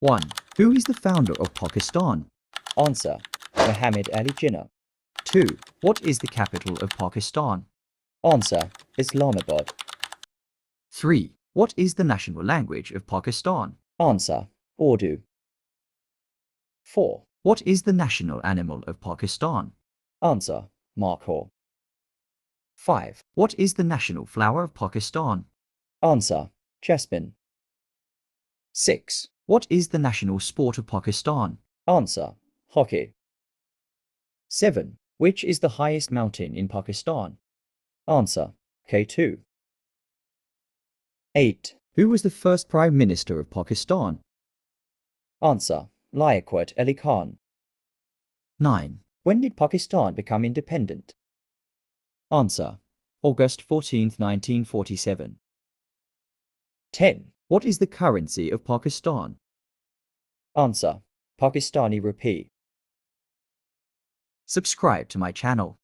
1. Who is the founder of Pakistan? Answer: Muhammad Ali Jinnah. 2. What is the capital of Pakistan? Answer: Islamabad. 3. What is the national language of Pakistan? Answer: Urdu. 4. What is the national animal of Pakistan? Answer: markhor. 5. What is the national flower of Pakistan? Answer: jasmine. 6. What is the national sport of Pakistan? Answer: hockey. 7. Which is the highest mountain in Pakistan? Answer: K2. 8. Who was the first Prime Minister of Pakistan? Answer: Liaquat Ali Khan. 9. When did Pakistan become independent? Answer: August 14, 1947. 10. What is the currency of Pakistan? Answer: Pakistani rupee. Subscribe to my channel.